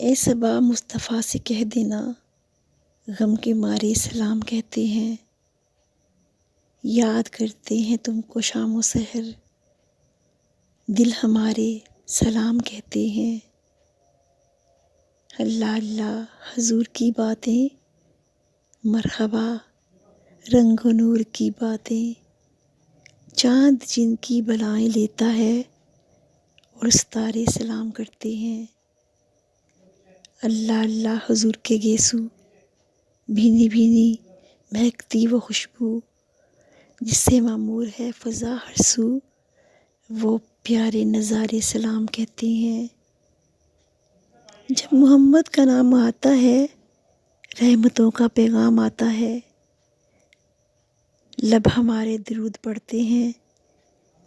اے صبا مصطفیٰ سے کہہ دینا، غم کے مارے سلام کہتے ہیں، یاد کرتے ہیں تم کو شام و سحر، دل ہمارے سلام کہتے ہیں۔ اللہ اللہ حضور کی باتیں، مرحبا رنگ و نور کی باتیں، چاند جن کی بلائیں لیتا ہے اور ستارے سلام کرتے ہیں۔ اللہ اللہ حضور کے گیسو، بھینی بھینی مہکتی وہ خوشبو، جس سے معمور ہے فضا ہر سو، وہ پیارے نظارے سلام کہتے ہیں۔ جب محمد کا نام آتا ہے، رحمتوں کا پیغام آتا ہے، لب ہمارے درود پڑھتے ہیں،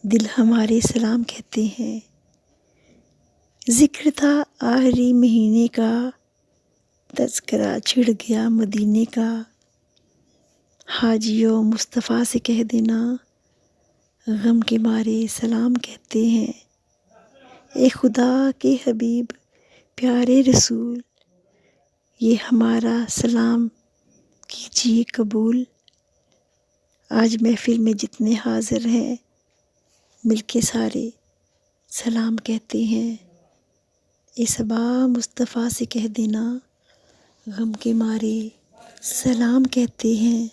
دل ہمارے سلام کہتے ہیں۔ ذکر تھا آخری مہینے کا، تذکرہ چھڑ گیا مدینے کا، حاجیوں مصطفیٰ سے کہہ دینا، غم کے مارے سلام کہتے ہیں۔ اے خدا کے حبیب پیارے رسول، یہ ہمارا سلام کیجیے قبول۔ آج محفل میں جتنے حاضر ہیں، مل کے سارے سلام کہتے ہیں۔ اے صبا مصطفیٰ سے کہہ دینا، غم کے مارے سلام کہتے ہیں۔